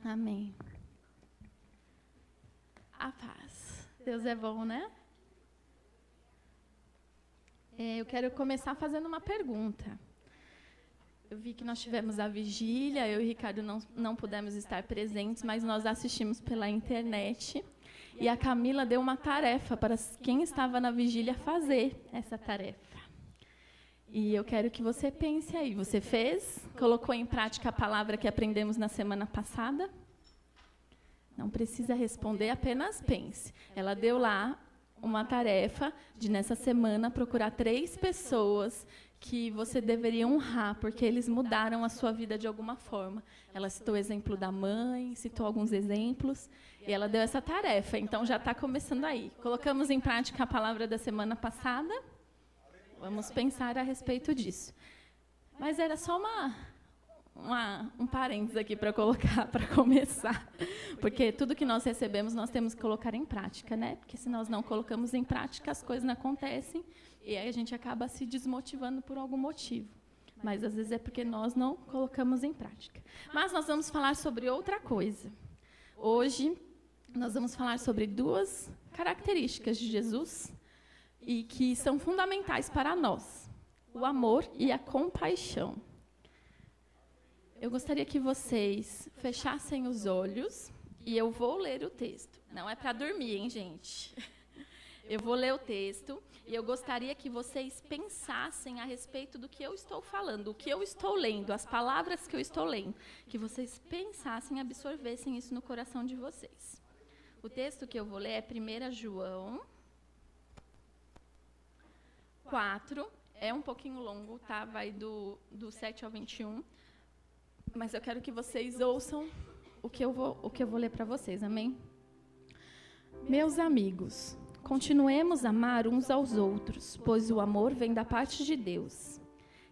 Amém. A paz. Deus é bom, né? Eu quero começar fazendo uma pergunta. Eu vi que nós tivemos a vigília, eu e o Ricardo não pudemos estar presentes, mas nós assistimos pela internet. E a Camila deu uma tarefa para quem estava na vigília fazer essa tarefa. E eu quero que você pense aí. Você fez? Colocou em prática a palavra que aprendemos na semana passada? Não precisa responder, apenas pense. Ela deu lá uma tarefa de, nessa semana, procurar 3 pessoas que você deveria honrar, porque eles mudaram a sua vida de alguma forma. Ela citou o exemplo da mãe, citou alguns exemplos, e ela deu essa tarefa. Então, já está começando aí. Colocamos em prática a palavra da semana passada. Vamos pensar a respeito disso. Mas era só um parênteses aqui para colocar, para começar. Porque tudo que nós recebemos, nós temos que colocar em prática, né? Porque se nós não colocamos em prática, as coisas não acontecem, e aí a gente acaba se desmotivando por algum motivo. Mas, às vezes, é porque nós não colocamos em prática. Mas nós vamos falar sobre outra coisa. Hoje, nós vamos falar sobre 2 características de Jesus e que são fundamentais para nós: o amor e a compaixão. Eu gostaria que vocês fechassem os olhos e eu vou ler o texto. Não é para dormir, hein, gente? Eu vou ler o texto e eu gostaria que vocês pensassem a respeito do que eu estou falando, o que eu estou lendo, as palavras que eu estou lendo, que vocês pensassem e absorvessem isso no coração de vocês. O texto que eu vou ler é 1 João 4, é um pouquinho longo, tá? Vai do 7 ao 21, mas eu quero que vocês ouçam o que eu vou ler para vocês, amém? Meus amigos, continuemos a amar uns aos outros, pois o amor vem da parte de Deus.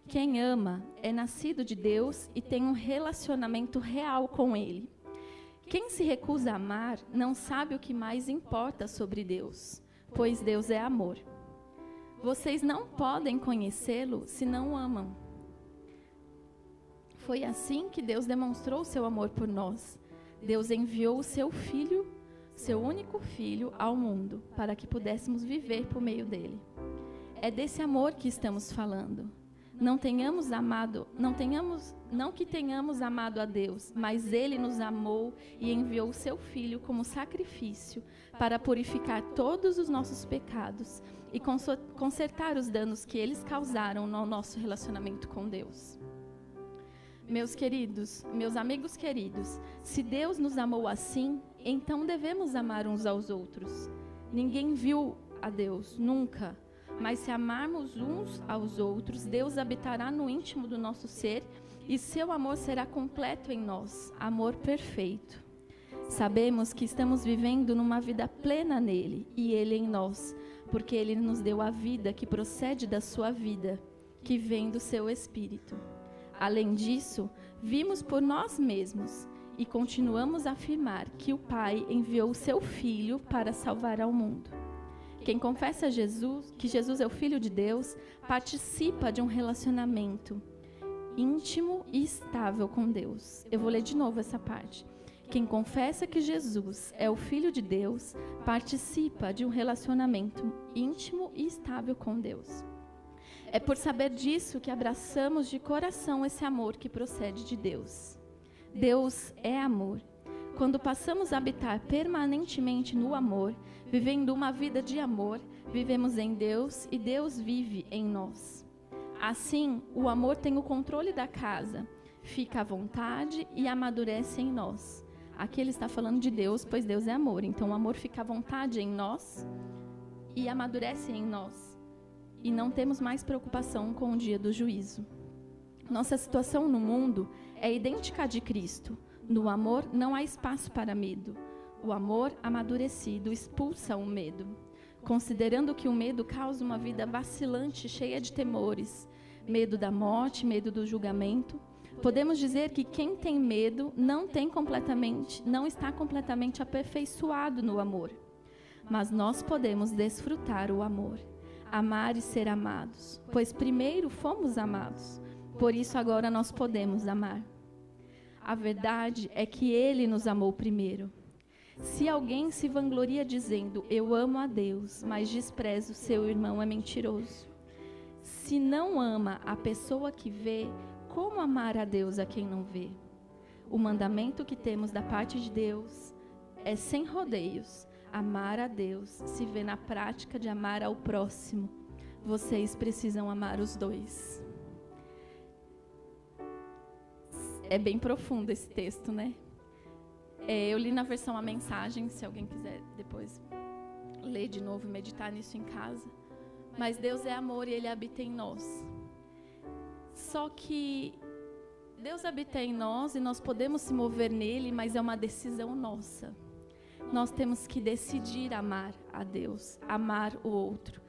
Quem ama é nascido de Deus e tem um relacionamento real com Ele. Quem se recusa a amar não sabe o que mais importa sobre Deus, pois Deus é amor. Vocês não podem conhecê-lo se não o amam. Foi assim que Deus demonstrou o seu amor por nós. Deus enviou o seu Filho, seu único Filho, ao mundo, para que pudéssemos viver por meio dele. É desse amor que estamos falando. Não que tenhamos amado a Deus, mas Ele nos amou e enviou o seu Filho como sacrifício para purificar todos os nossos pecados e consertar os danos que eles causaram no nosso relacionamento com Deus. Meus queridos, meus amigos queridos, se Deus nos amou assim, então devemos amar uns aos outros. Ninguém viu a Deus, nunca. Mas se amarmos uns aos outros, Deus habitará no íntimo do nosso ser e seu amor será completo em nós, amor perfeito. Sabemos que estamos vivendo numa vida plena nele e ele em nós, porque ele nos deu a vida que procede da sua vida, que vem do seu Espírito. Além disso, vimos por nós mesmos e continuamos a afirmar que o Pai enviou o seu Filho para salvar ao mundo. Quem confessa que Jesus é o Filho de Deus, participa de um relacionamento íntimo e estável com Deus. Eu vou ler de novo essa parte. Quem confessa que Jesus é o Filho de Deus, participa de um relacionamento íntimo e estável com Deus. É por saber disso que abraçamos de coração esse amor que procede de Deus. Deus é amor. Quando passamos a habitar permanentemente no amor, vivendo uma vida de amor, vivemos em Deus e Deus vive em nós. Assim, o amor tem o controle da casa, fica à vontade e amadurece em nós. Aqui ele está falando de Deus, pois Deus é amor. Então, o amor fica à vontade em nós e amadurece em nós. E não temos mais preocupação com o dia do juízo. Nossa situação no mundo é idêntica à de Cristo. No amor não há espaço para medo. O amor amadurecido expulsa o medo. Considerando que o medo causa uma vida vacilante, cheia de temores, medo da morte, medo do julgamento, podemos dizer que quem tem medo não está completamente aperfeiçoado no amor. Mas nós podemos desfrutar o amor. Amar e ser amados, pois primeiro fomos amados, por isso agora nós podemos amar. A verdade é que Ele nos amou primeiro. Se alguém se vangloria dizendo, eu amo a Deus, mas despreza o seu irmão, é mentiroso. Se não ama a pessoa que vê, como amar a Deus a quem não vê? O mandamento que temos da parte de Deus é sem rodeios. Amar a Deus se vê na prática de amar ao próximo. Vocês precisam amar os dois. É bem profundo esse texto, né? Eu li na versão A Mensagem, se alguém quiser depois ler de novo e meditar nisso em casa. Mas Deus é amor e Ele habita em nós. Só que Deus habita em nós e nós podemos se mover nele, mas é uma decisão nossa. Nós temos que decidir amar a Deus, amar o outro.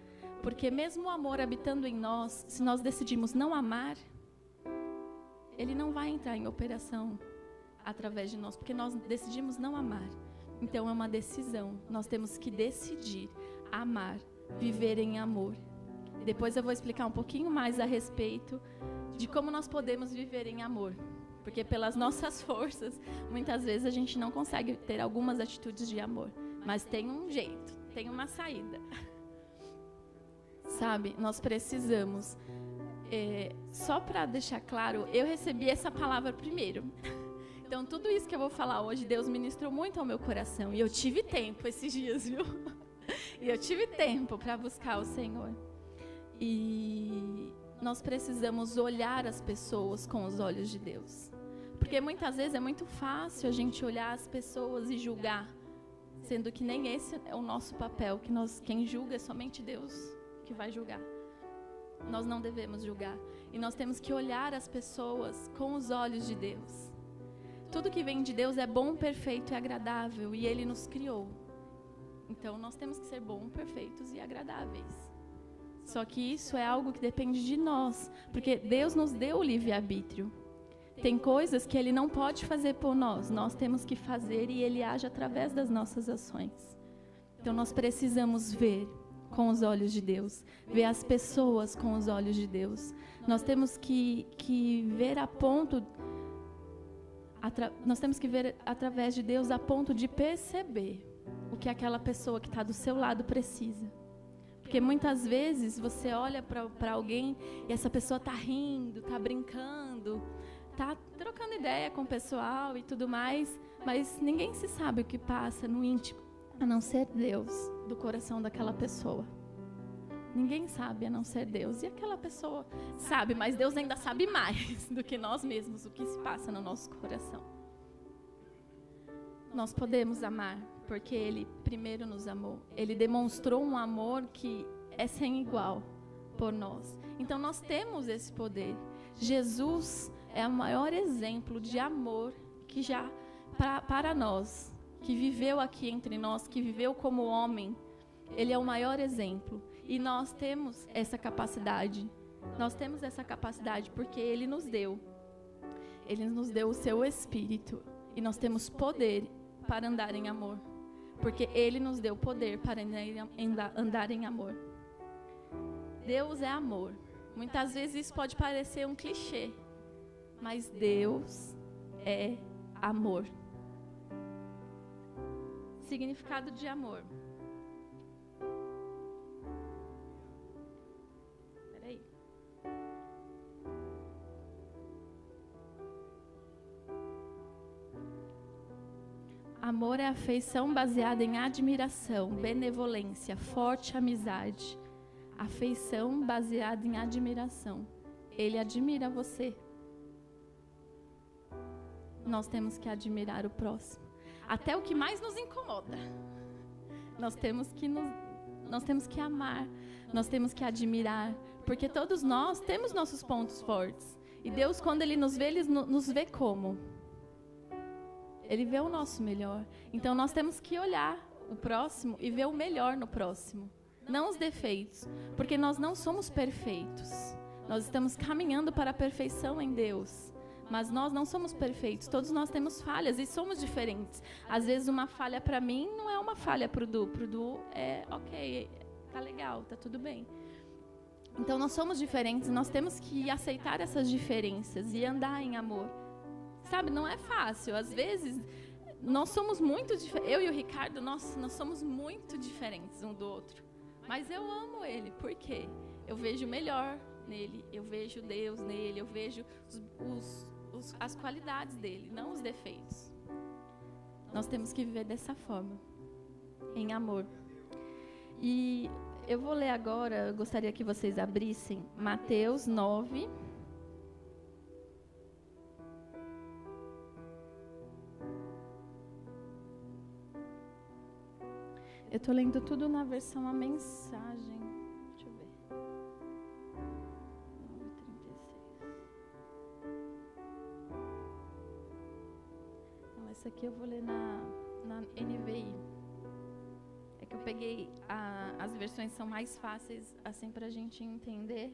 Porque mesmo o amor habitando em nós, se nós decidimos não amar, ele não vai entrar em operação através de nós, porque nós decidimos não amar. Então é uma decisão. Nós temos que decidir amar, viver em amor. Depois eu vou explicar um pouquinho mais a respeito de como nós podemos viver em amor. Porque pelas nossas forças, muitas vezes a gente não consegue ter algumas atitudes de amor. Mas tem um jeito, tem uma saída. Sabe, nós precisamos. Só para deixar claro, eu recebi essa palavra primeiro. Então, tudo isso que eu vou falar hoje, Deus ministrou muito ao meu coração. E eu tive tempo esses dias, viu? E eu tive tempo para buscar o Senhor. E nós precisamos olhar as pessoas com os olhos de Deus. Porque muitas vezes é muito fácil a gente olhar as pessoas e julgar. Sendo que nem esse é o nosso papel. Quem julga é somente Deus que vai julgar. Nós não devemos julgar. E nós temos que olhar as pessoas com os olhos de Deus. Tudo que vem de Deus é bom, perfeito e agradável. E Ele nos criou. Então nós temos que ser bons, perfeitos e agradáveis. Só que isso é algo que depende de nós. Porque Deus nos deu o livre-arbítrio. Tem coisas que Ele não pode fazer por nós. Nós temos que fazer e Ele age através das nossas ações. Então nós precisamos ver com os olhos de Deus, ver as pessoas com os olhos de Deus. Nós temos que ver nós temos que ver através de Deus a ponto de perceber o que aquela pessoa que está do seu lado precisa. Porque muitas vezes você olha para alguém e essa pessoa está rindo, está brincando, está trocando ideia com o pessoal e tudo mais, mas ninguém se sabe o que passa no íntimo, a não ser Deus, do coração daquela pessoa. Ninguém sabe a não ser Deus. E aquela pessoa sabe, mas Deus ainda sabe mais do que nós mesmos, o que se passa no nosso coração. Nós podemos amar, porque Ele primeiro nos amou. Ele demonstrou um amor que é sem igual por nós. Então nós temos esse poder. Jesus é o maior exemplo de amor que já para nós, que viveu aqui entre nós, que viveu como homem. Ele é o maior exemplo. E nós temos essa capacidade. Nós temos essa capacidade porque Ele nos deu. Ele nos deu o seu Espírito. E nós temos poder para andar em amor. Porque Ele nos deu poder para andar em amor. Deus é amor. Muitas vezes isso pode parecer um clichê. Mas Deus é amor. Significado de amor. Amor é afeição baseada em admiração, benevolência, forte amizade. Afeição baseada em admiração. Ele admira você. Nós temos que admirar o próximo. Até o que mais nos incomoda. Nós temos que amar. Nós temos que admirar. Porque todos nós temos nossos pontos fortes. E Deus, quando Ele nos vê, Ele nos vê como? Ele vê o nosso melhor. Então nós temos que olhar o próximo e ver o melhor no próximo. Não os defeitos. Porque nós não somos perfeitos. Nós estamos caminhando para a perfeição em Deus. Mas nós não somos perfeitos. Todos nós temos falhas e somos diferentes. Às vezes uma falha para mim não é uma falha para o Du. Para o Du é ok, tá legal, tá tudo bem. Então nós somos diferentes. Nós temos que aceitar essas diferenças e andar em amor. sabe, não é fácil. Às vezes, nós somos muito diferentes. Eu e o Ricardo, nós somos muito diferentes um do outro. Mas eu amo ele. Por quê? Eu vejo o melhor nele. Eu vejo Deus nele. Eu vejo as qualidades dele, não os defeitos. Nós temos que viver dessa forma, em amor. E eu vou ler agora, eu gostaria que vocês abrissem Mateus 9. Eu estou lendo tudo na versão A Mensagem. Deixa eu ver. 9:36. Não, essa aqui eu vou ler na NVI. É que eu peguei, as versões são mais fáceis, assim, para a gente entender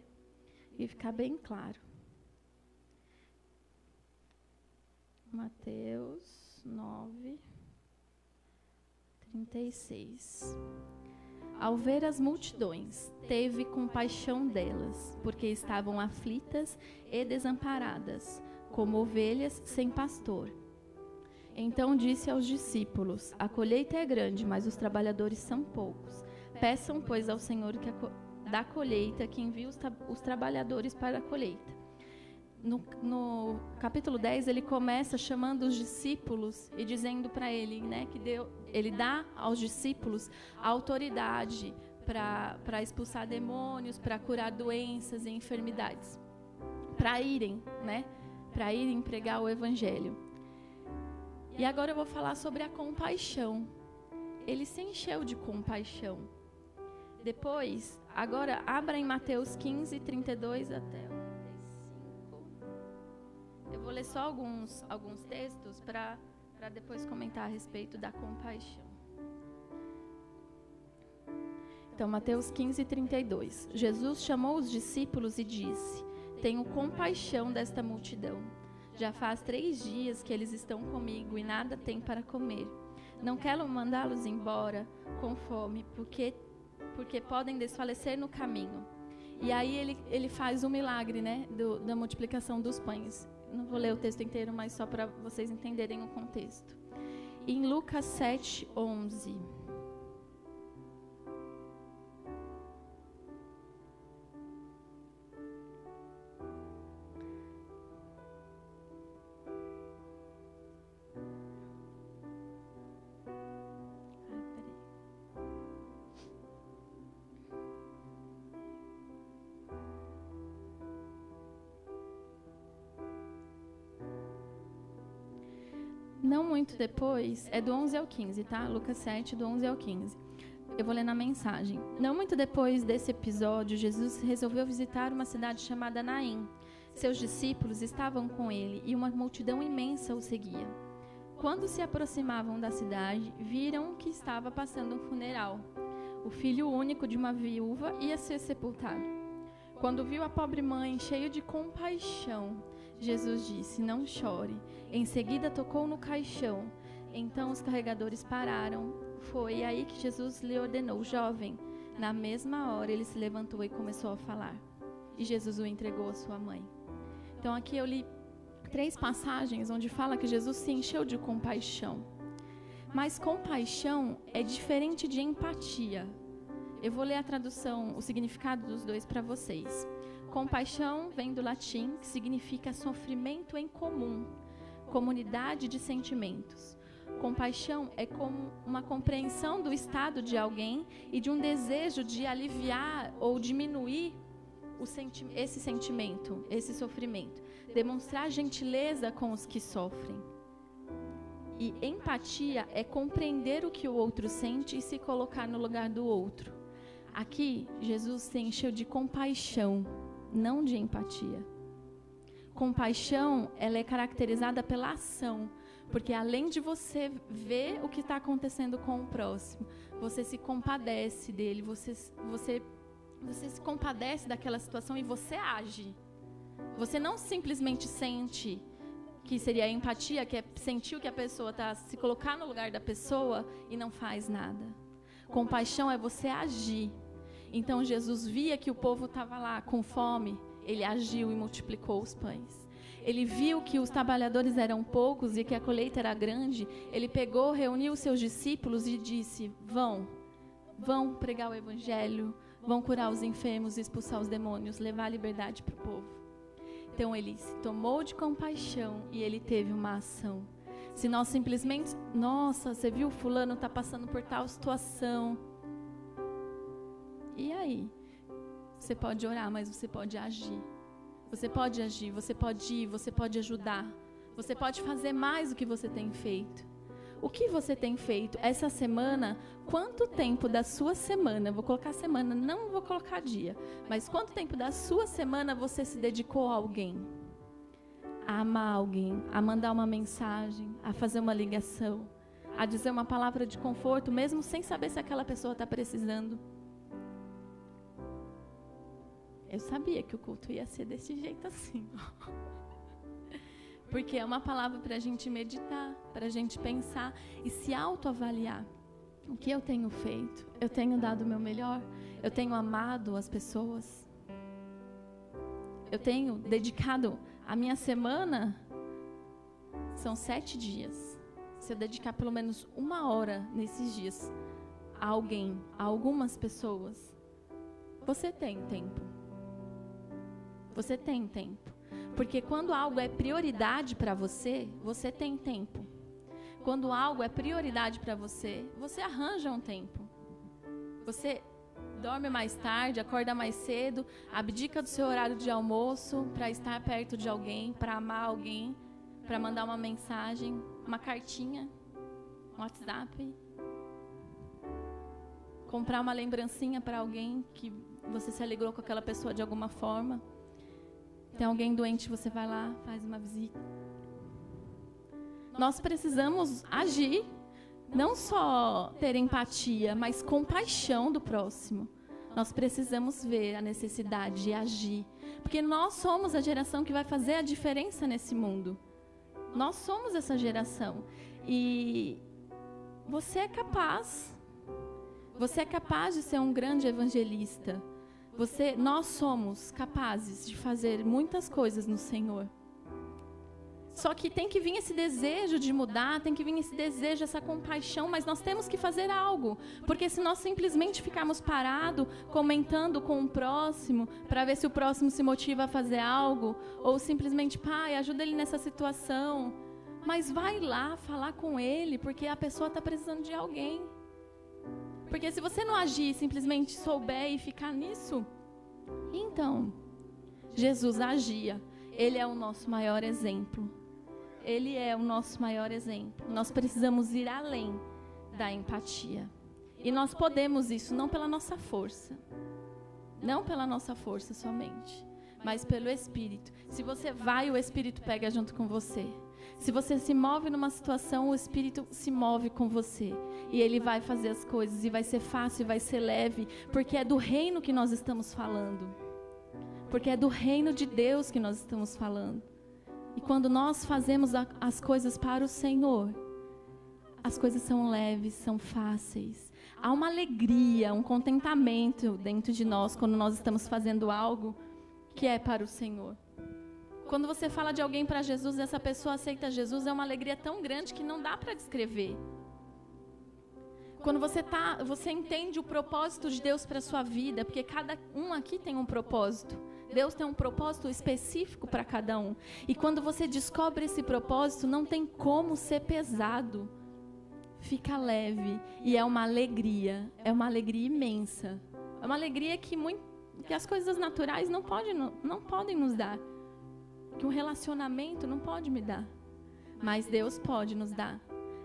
e ficar bem claro. Mateus 9:36. Ao ver as multidões, teve compaixão delas, porque estavam aflitas e desamparadas, como ovelhas sem pastor. Então disse aos discípulos: a colheita é grande, mas os trabalhadores são poucos. Peçam, pois, ao Senhor da colheita que envie os trabalhadores para a colheita. No capítulo 10, ele começa chamando os discípulos e dizendo para ele, né, que ele dá aos discípulos a autoridade para expulsar demônios, para curar doenças e enfermidades, para irem pregar o evangelho. E agora eu vou falar sobre a compaixão. Ele se encheu de compaixão. Depois, agora abra em Mateus 15:32 até o 35. Eu vou ler só alguns textos para depois comentar a respeito da compaixão. Então, Mateus 15:32. Jesus chamou os discípulos e disse: tenho compaixão desta multidão. Já faz 3 dias que eles estão comigo e nada têm para comer. Não quero mandá-los embora com fome, porque podem desfalecer no caminho. E aí ele faz um milagre, né, da multiplicação dos pães. Não vou ler o texto inteiro, mas só para vocês entenderem o contexto. Em Lucas 7:11. Não muito depois, é do 11 ao 15, tá? Lucas 7, do 11 ao 15. Eu vou ler na mensagem. Não muito depois desse episódio, Jesus resolveu visitar uma cidade chamada Naim. Seus discípulos estavam com ele e uma multidão imensa o seguia. Quando se aproximavam da cidade, viram que estava passando um funeral. O filho único de uma viúva ia ser sepultado. Quando viu a pobre mãe, cheio de compaixão, Jesus disse: não chore. Em seguida tocou no caixão. Então os carregadores pararam. Foi aí que Jesus lhe ordenou: jovem. Na mesma hora ele se levantou e começou a falar. E Jesus o entregou à sua mãe. Então aqui eu li 3 passagens onde fala que Jesus se encheu de compaixão. Mas compaixão é diferente de empatia. Eu vou ler a tradução, o significado dos dois para vocês. Compaixão vem do latim, que significa sofrimento em comum, comunidade de sentimentos. Compaixão é como uma compreensão do estado de alguém e de um desejo de aliviar ou diminuir esse sentimento, esse sofrimento. Demonstrar gentileza com os que sofrem. E empatia é compreender o que o outro sente e se colocar no lugar do outro. Aqui, Jesus se encheu de compaixão, não de empatia. Compaixão, ela é caracterizada pela ação, porque além de você ver o que está acontecendo com o próximo, você se compadece dele, você se compadece daquela situação e você age. Você não simplesmente sente, que seria a empatia, que é sentir o que a pessoa está, se colocar no lugar da pessoa e não faz nada. Compaixão é você agir. Então Jesus via que o povo estava lá com fome, ele agiu e multiplicou os pães. ele viu que os trabalhadores eram poucos e que a colheita era grande, ele pegou, reuniu os seus discípulos e disse: vão pregar o evangelho, vão curar os enfermos, expulsar os demônios, levar a liberdade para o povo. Então ele se tomou de compaixão e ele teve uma ação. Se nós simplesmente, nossa, você viu, fulano está passando por tal situação. E aí? Você pode orar, mas você pode agir. Você pode agir, você pode ir, você pode ajudar. Você pode fazer mais do que você tem feito. O que você tem feito essa semana? Quanto tempo da sua semana, vou colocar semana, não vou colocar dia, mas quanto tempo da sua semana você se dedicou a alguém? A amar alguém, a mandar uma mensagem, a fazer uma ligação, a dizer uma palavra de conforto, mesmo sem saber se aquela pessoa está precisando. Eu sabia que o culto ia ser desse jeito assim. Porque é uma palavra para a gente meditar, para a gente pensar e se autoavaliar. O que eu tenho feito? Eu tenho dado o meu melhor? Eu tenho amado as pessoas? Eu tenho dedicado a minha semana? São 7 dias. Se eu dedicar pelo menos 1 hora nesses dias a alguém, a algumas pessoas, você tem tempo. Você tem tempo. Porque quando algo é prioridade para você, você tem tempo. Quando algo é prioridade para você, você arranja um tempo. Você dorme mais tarde, acorda mais cedo, abdica do seu horário de almoço para estar perto de alguém, para amar alguém, para mandar uma mensagem, uma cartinha, um WhatsApp. Comprar uma lembrancinha para alguém que você se alegrou com aquela pessoa de alguma forma. Tem alguém doente, você vai lá, faz uma visita. Nós precisamos agir, não só ter empatia, mas compaixão do próximo. Nós precisamos ver a necessidade e agir, porque nós somos a geração que vai fazer a diferença nesse mundo. Nós somos essa geração e você é capaz. Você é capaz de ser um grande evangelista. Nós somos capazes de fazer muitas coisas no Senhor. Só que tem que vir esse desejo de mudar, tem que vir esse desejo, essa compaixão, mas nós temos que fazer algo. Porque se nós simplesmente ficarmos parados, comentando com o próximo, para ver se o próximo se motiva a fazer algo, ou simplesmente, pai, ajuda ele nessa situação. Mas vai lá falar com ele, porque a pessoa está precisando de alguém. Porque se você não agir, simplesmente souber e ficar nisso, então, Jesus agia. Ele é o nosso maior exemplo. Ele é o nosso maior exemplo. Nós precisamos ir além da empatia. E nós podemos isso não pela nossa força. Não pela nossa força somente, mas pelo Espírito. Se você vai, o Espírito pega junto com você. Se você se move numa situação, o Espírito se move com você. E Ele vai fazer as coisas, e vai ser fácil, e vai ser leve, porque é do reino que nós estamos falando. Porque é do reino de Deus que nós estamos falando. E quando nós fazemos as coisas para o Senhor, as coisas são leves, são fáceis. Há uma alegria, um contentamento dentro de nós quando nós estamos fazendo algo que é para o Senhor. Quando você fala de alguém para Jesus e essa pessoa aceita Jesus, é uma alegria tão grande que não dá para descrever. Quando você entende o propósito de Deus para a sua vida, porque cada um aqui tem um propósito. Deus tem um propósito específico para cada um. E quando você descobre esse propósito, não tem como ser pesado. Fica leve e é uma alegria imensa. É uma alegria que as coisas naturais não podem nos dar. Que um relacionamento não pode me dar, mas Deus pode nos dar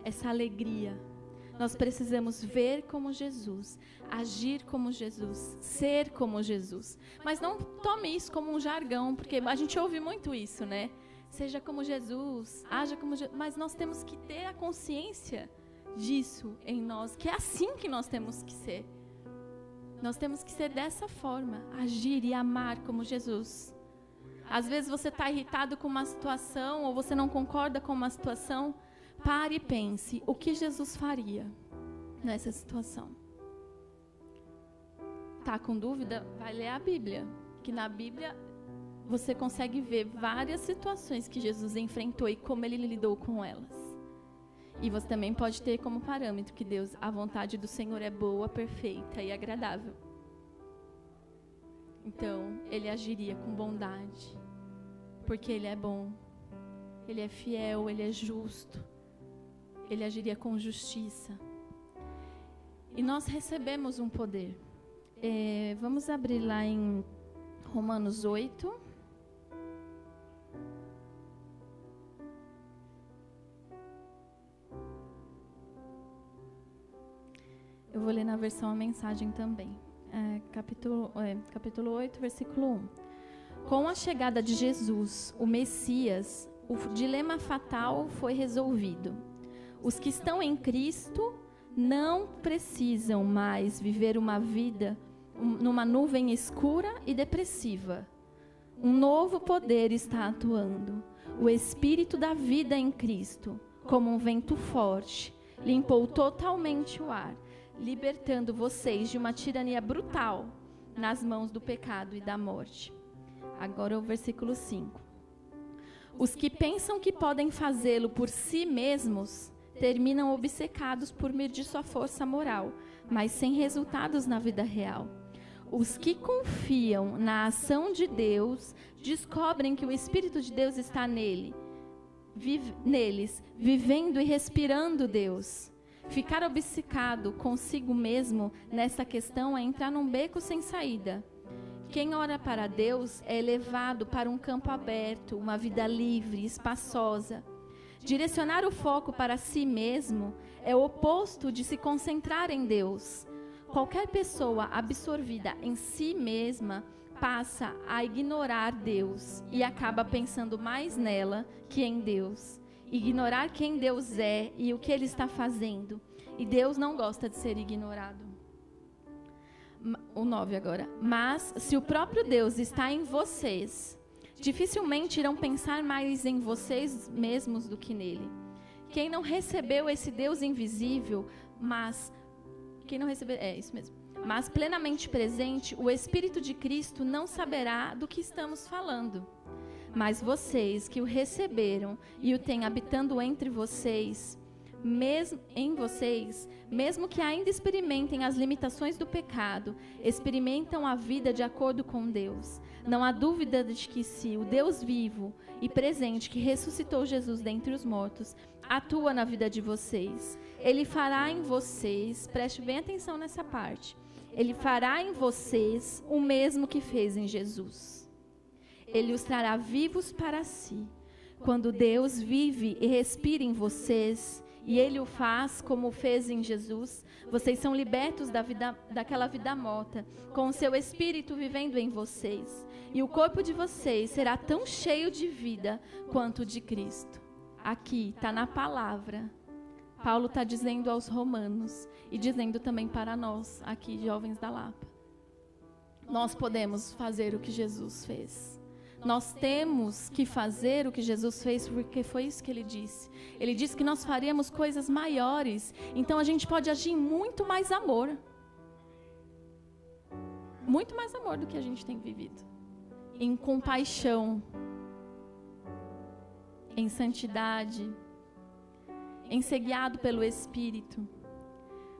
essa alegria. Nós precisamos ver como Jesus, agir como Jesus, ser como Jesus. Mas não tome isso como um jargão, porque a gente ouve muito isso, né? Seja como Jesus, haja como Jesus. Mas nós temos que ter a consciência disso em nós, que é assim que nós temos que ser. Nós temos que ser dessa forma, agir e amar como Jesus. Às vezes você está irritado com uma situação ou você não concorda com uma situação. Pare e pense, o que Jesus faria nessa situação? Está com dúvida? Vai ler a Bíblia. Que na Bíblia você consegue ver várias situações que Jesus enfrentou e como ele lidou com elas. E você também pode ter como parâmetro que Deus, a vontade do Senhor é boa, perfeita e agradável. Então, ele agiria com bondade, porque ele é bom, ele é fiel, ele é justo, ele agiria com justiça. E nós recebemos um poder. Vamos abrir lá em Romanos 8. Eu vou ler na versão a mensagem também. Capítulo 8, versículo 1. Com a chegada de Jesus, o Messias, o dilema fatal foi resolvido. Os que estão em Cristo não precisam mais viver uma vida numa nuvem escura e depressiva. Um novo poder está atuando. O Espírito da vida em Cristo, como um vento forte, limpou totalmente o ar, libertando vocês de uma tirania brutal nas mãos do pecado e da morte. Agora o versículo 5. Os que pensam que podem fazê-lo por si mesmos terminam obcecados por medir sua força moral, mas sem resultados na vida real. Os que confiam na ação de Deus descobrem que o Espírito de Deus está neles, vivendo e respirando Deus. Ficar obcecado consigo mesmo nessa questão é entrar num beco sem saída. Quem ora para Deus é elevado para um campo aberto, uma vida livre, espaçosa. Direcionar o foco para si mesmo é o oposto de se concentrar em Deus. Qualquer pessoa absorvida em si mesma passa a ignorar Deus e acaba pensando mais nela que em Deus. Ignorar quem Deus é e o que Ele está fazendo. E Deus não gosta de ser ignorado. O 9 agora. Mas, se o próprio Deus está em vocês, dificilmente irão pensar mais em vocês mesmos do que nele. Quem não recebeu esse Deus invisível, mas plenamente presente, o Espírito de Cristo não saberá do que estamos falando. Mas vocês que o receberam e o têm habitando entre vocês, mesmo que ainda experimentem as limitações do pecado, experimentam a vida de acordo com Deus. Não há dúvida de que se o Deus vivo e presente que ressuscitou Jesus dentre os mortos atua na vida de vocês, Ele fará em vocês, preste bem atenção nessa parte, Ele fará em vocês o mesmo que fez em Jesus. Ele os trará vivos para si. Quando Deus vive e respira em vocês, e Ele o faz como fez em Jesus, vocês são libertos daquela vida morta, com o seu Espírito vivendo em vocês. E o corpo de vocês será tão cheio de vida quanto o de Cristo. Aqui está na palavra. Paulo está dizendo aos romanos e dizendo também para nós, aqui, jovens da Lapa. Nós podemos fazer o que Jesus fez. Nós temos que fazer o que Jesus fez, porque foi isso que Ele disse. Ele disse que nós faríamos coisas maiores. Então a gente pode agir em muito mais amor. Muito mais amor do que a gente tem vivido. Em compaixão. Em santidade. Em ser guiado pelo Espírito.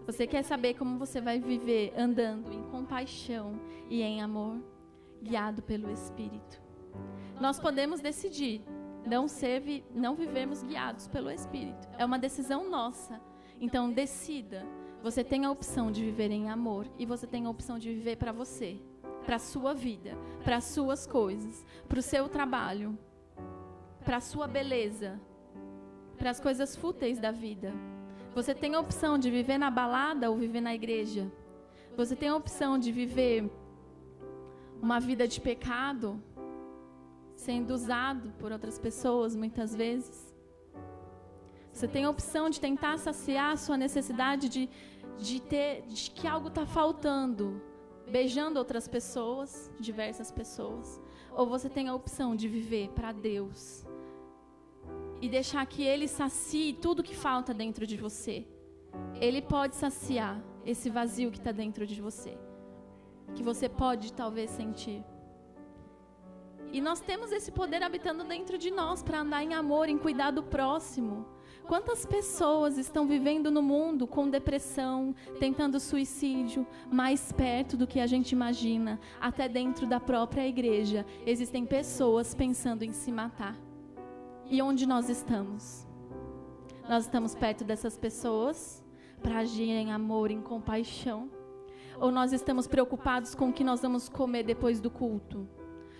Você quer saber como você vai viver andando em compaixão e em amor? Guiado pelo Espírito. Nós podemos decidir não vivermos guiados pelo Espírito. É uma decisão nossa. Então decida. Você tem a opção de viver em amor e você tem a opção de viver para você, para a sua vida, para as suas coisas, para o seu trabalho, para a sua beleza, para as coisas fúteis da vida. Você tem a opção de viver na balada ou viver na igreja. Você tem a opção de viver uma vida de pecado, sendo usado por outras pessoas muitas vezes. Você tem a opção de tentar saciar a sua necessidade de que algo está faltando, beijando outras pessoas, diversas pessoas. Ou você tem a opção de viver para Deus e deixar que Ele sacie tudo que falta dentro de você. Ele pode saciar esse vazio que está dentro de você, que você pode talvez sentir. E nós temos esse poder habitando dentro de nós para andar em amor, em cuidar do próximo. Quantas pessoas estão vivendo no mundo com depressão, tentando suicídio, mais perto do que a gente imagina, até dentro da própria igreja. Existem pessoas pensando em se matar. E onde nós estamos? Nós estamos perto dessas pessoas para agir em amor, em compaixão? Ou nós estamos preocupados com o que nós vamos comer depois do culto?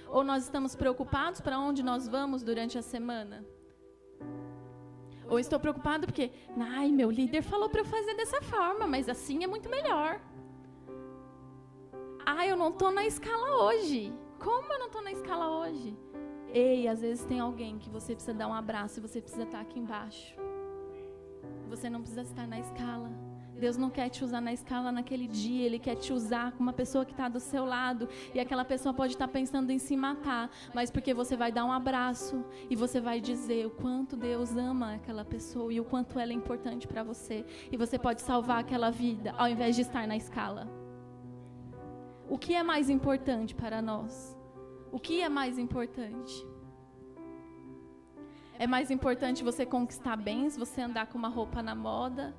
Ou nós estamos preocupados para onde nós vamos durante a semana? Ou estou preocupado porque, meu líder falou para eu fazer dessa forma, mas assim é muito melhor. Eu não estou na escala hoje. Como eu não estou na escala hoje? Ei, às vezes tem alguém que você precisa dar um abraço e você precisa estar aqui embaixo. Você não precisa estar na escala. Deus não quer te usar na escala naquele dia, Ele quer te usar com uma pessoa que está do seu lado, e aquela pessoa pode estar pensando em se matar, mas porque você vai dar um abraço, e você vai dizer o quanto Deus ama aquela pessoa, e o quanto ela é importante para você, e você pode salvar aquela vida, ao invés de estar na escala. O que é mais importante para nós? O que é mais importante? É mais importante você conquistar bens, você andar com uma roupa na moda,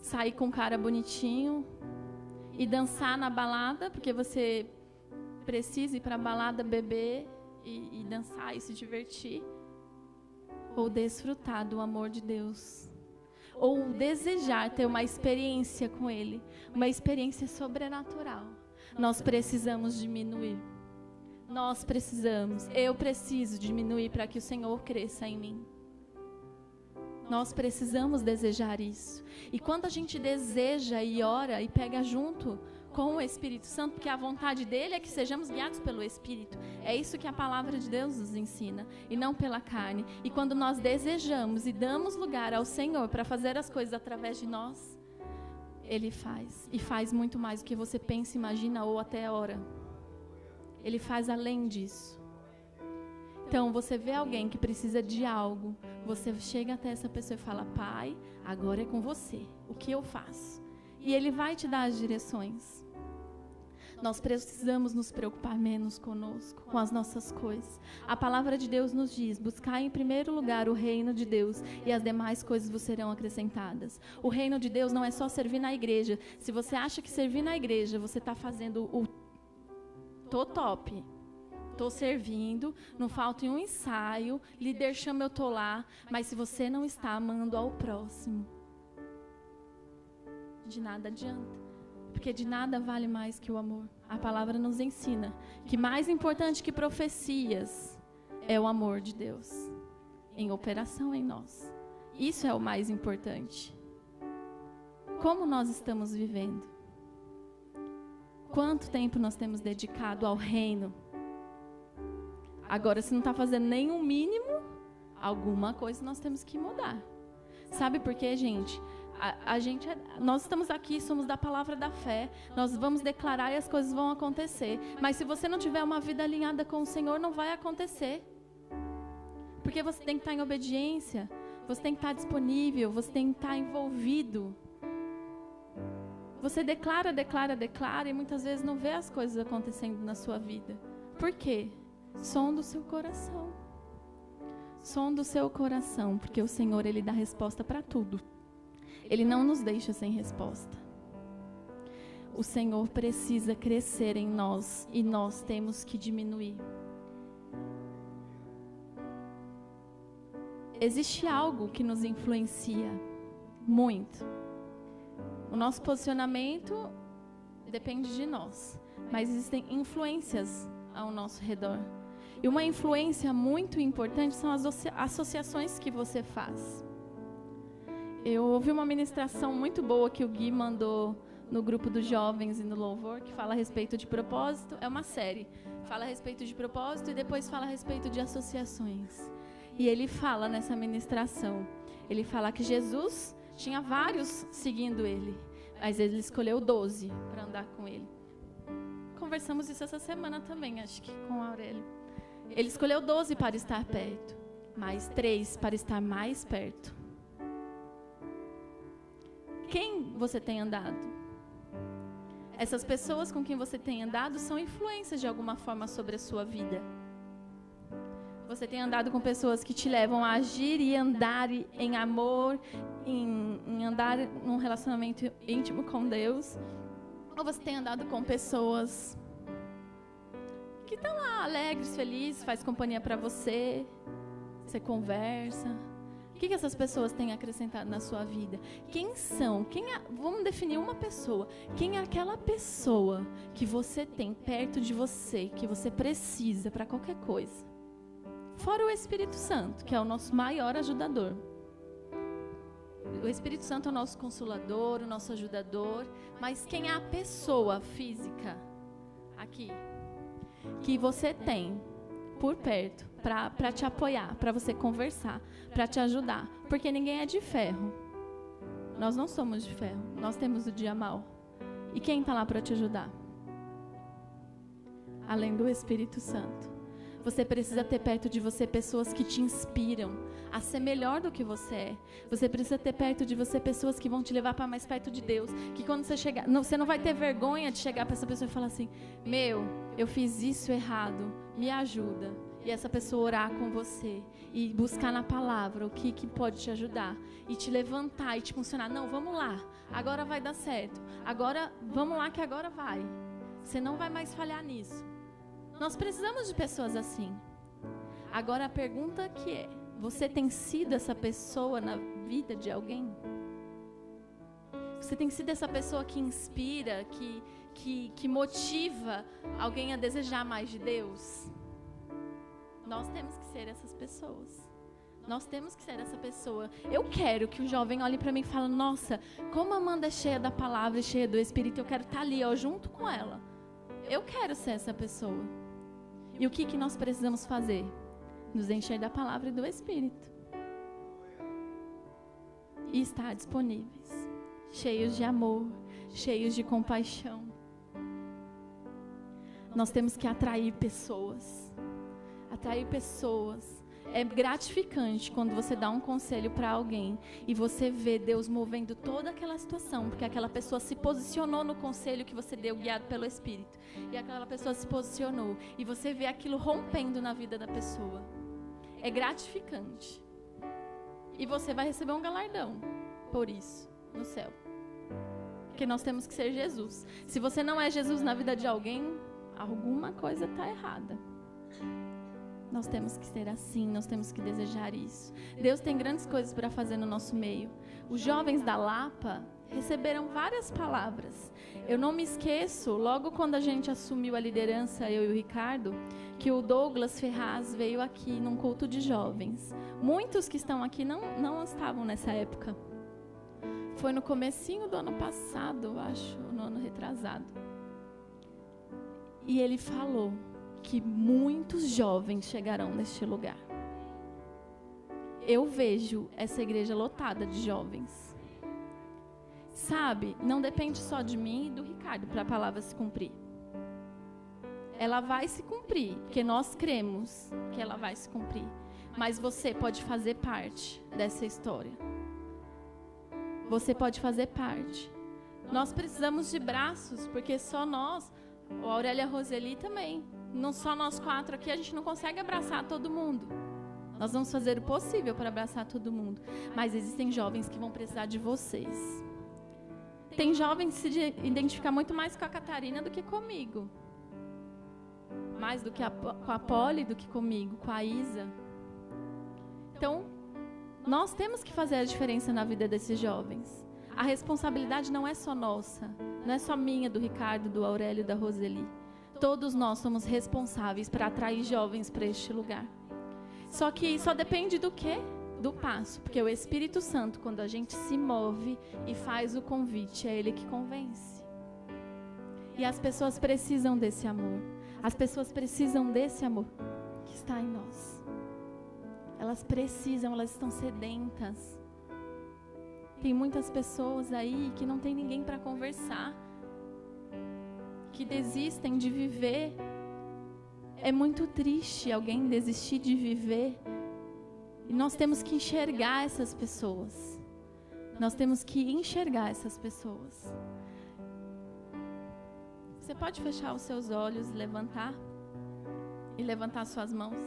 sair com um cara bonitinho e dançar na balada, porque você precisa ir para a balada beber e dançar e se divertir? Ou desfrutar do amor de Deus? Ou desejar ter uma experiência com Ele, uma experiência sobrenatural? Nós precisamos diminuir. Eu preciso diminuir para que o Senhor cresça em mim. Nós precisamos desejar isso. E quando a gente deseja e ora e pega junto com o Espírito Santo, porque a vontade dele é que sejamos guiados pelo Espírito. É isso que a palavra de Deus nos ensina, e não pela carne. E quando nós desejamos e damos lugar ao Senhor para fazer as coisas através de nós, Ele faz. E faz muito mais do que você pensa, imagina ou até ora. Ele faz além disso. Então, você vê alguém que precisa de algo, você chega até essa pessoa e fala: Pai, agora é com você, o que eu faço? E Ele vai te dar as direções. Nós precisamos nos preocupar menos conosco, com as nossas coisas. A palavra de Deus nos diz: buscar em primeiro lugar o reino de Deus e as demais coisas vos serão acrescentadas. O reino de Deus não é só servir na igreja. Se você acha que servir na igreja, você está fazendo o tô top. Estou servindo, não falta em um ensaio, líder chama, eu estou lá, mas se você não está amando ao próximo, de nada adianta, porque de nada vale mais que o amor. A palavra nos ensina que mais importante que profecias é o amor de Deus, em operação em nós. Isso é o mais importante. Como nós estamos vivendo? Quanto tempo nós temos dedicado ao reino? Agora, se não está fazendo nem o mínimo, alguma coisa nós temos que mudar. Sabe por quê, gente? Nós estamos aqui, somos da palavra da fé, nós vamos declarar e as coisas vão acontecer. Mas se você não tiver uma vida alinhada com o Senhor, não vai acontecer. Porque você tem que estar em obediência, você tem que estar disponível, você tem que estar envolvido. Você declara e muitas vezes não vê as coisas acontecendo na sua vida. Por quê? Som do seu coração. Som do seu coração, porque o Senhor, Ele dá resposta para tudo. Ele não nos deixa sem resposta. O Senhor precisa crescer em nós e nós temos que diminuir. Existe algo que nos influencia muito. O nosso posicionamento depende de nós, mas existem influências ao nosso redor. E uma influência muito importante são as associações que você faz. Eu ouvi uma ministração muito boa que o Gui mandou no grupo dos jovens e no louvor, que fala a respeito de propósito. É uma série. Fala a respeito de propósito e depois fala a respeito de associações. E ele fala nessa ministração, ele fala que Jesus tinha vários seguindo ele, mas ele escolheu 12 para andar com ele. Conversamos isso essa semana também, acho que com a Aurélio. Ele escolheu 12 para estar perto, mais 3 para estar mais perto. Quem você tem andado? Essas pessoas com quem você tem andado são influências de alguma forma sobre a sua vida. Você tem andado com pessoas que te levam a agir e andar em amor, em andar num relacionamento íntimo com Deus. Ou você tem andado com pessoas que estão lá alegres, felizes, faz companhia para você, você conversa. O que essas pessoas têm acrescentado na sua vida? Quem são? Vamos definir uma pessoa. Quem é aquela pessoa que você tem perto de você, que você precisa para qualquer coisa? Fora o Espírito Santo, que é o nosso maior ajudador. O Espírito Santo é o nosso consolador, o nosso ajudador. Mas quem é a pessoa física aqui que você tem por perto para te apoiar, para você conversar, para te ajudar? Porque ninguém é de ferro. Nós não somos de ferro. Nós temos o dia mau. E quem está lá para te ajudar? Além do Espírito Santo. Você precisa ter perto de você pessoas que te inspiram a ser melhor do que você é. Você precisa ter perto de você pessoas que vão te levar para mais perto de Deus. Que quando você chegar, você não vai ter vergonha de chegar para essa pessoa e falar assim: eu fiz isso errado, me ajuda. E essa pessoa orar com você e buscar na palavra o que pode te ajudar. E te levantar e te funcionar. Não, vamos lá, agora vai dar certo. Agora, vamos lá que agora vai. Você não vai mais falhar nisso. Nós precisamos de pessoas assim. Agora a pergunta que é: você tem sido essa pessoa na vida de alguém? Você tem sido essa pessoa que inspira, que motiva alguém a desejar mais de Deus? Nós temos que ser essas pessoas. Nós temos que ser essa pessoa. Eu quero que o jovem olhe para mim e fale: nossa, como a Amanda é cheia da palavra, cheia do Espírito, eu quero estar ali, junto com ela. Eu quero ser essa pessoa. E o que nós precisamos fazer? Nos encher da palavra e do Espírito. E estar disponíveis. Cheios de amor, cheios de compaixão. Nós temos que atrair pessoas. Atrair pessoas. É gratificante quando você dá um conselho para alguém e você vê Deus movendo toda aquela situação, porque aquela pessoa se posicionou no conselho que você deu, guiado pelo Espírito. E aquela pessoa se posicionou e você vê aquilo rompendo na vida da pessoa. É gratificante. E você vai receber um galardão por isso no céu. Porque nós temos que ser Jesus. Se você não é Jesus na vida de alguém, alguma coisa está errada. Nós temos que ser assim, nós temos que desejar isso. Deus tem grandes coisas para fazer no nosso meio. Os jovens da Lapa receberam várias palavras. Eu não me esqueço, logo quando a gente assumiu a liderança, eu e o Ricardo, que o Douglas Ferraz veio aqui num culto de jovens. Muitos que estão aqui não estavam nessa época. Foi no comecinho do ano passado, acho, no ano retrasado. E ele falou que muitos jovens chegarão neste lugar. Eu vejo essa igreja lotada de jovens. Sabe, não depende só de mim e do Ricardo para a palavra se cumprir. Ela vai se cumprir, porque nós cremos que ela vai se cumprir. Mas você pode fazer parte dessa história. Você pode fazer parte. Nós precisamos de braços, porque só nós, a Aurélia e a Roseli também, não só nós 4 aqui, a gente não consegue abraçar todo mundo. Nós vamos fazer o possível para abraçar todo mundo. Mas existem jovens que vão precisar de vocês. Tem jovens que se identificam muito mais com a Catarina do que comigo. Mais do que com a Polly do que comigo, com a Isa. Então, nós temos que fazer a diferença na vida desses jovens. A responsabilidade não é só nossa. Não é só minha, do Ricardo, do Aurélio, da Roseli. Todos nós somos responsáveis para atrair jovens para este lugar. Só que só depende do quê? Do passo. Porque o Espírito Santo, quando a gente se move e faz o convite, é Ele que convence. E as pessoas precisam desse amor. As pessoas precisam desse amor que está em nós. Elas precisam, elas estão sedentas. Tem muitas pessoas aí que não tem ninguém para conversar, que desistem de viver. É muito triste alguém desistir de viver. E nós temos que enxergar essas pessoas. Nós temos que enxergar essas pessoas. Você pode fechar os seus olhos e levantar suas mãos?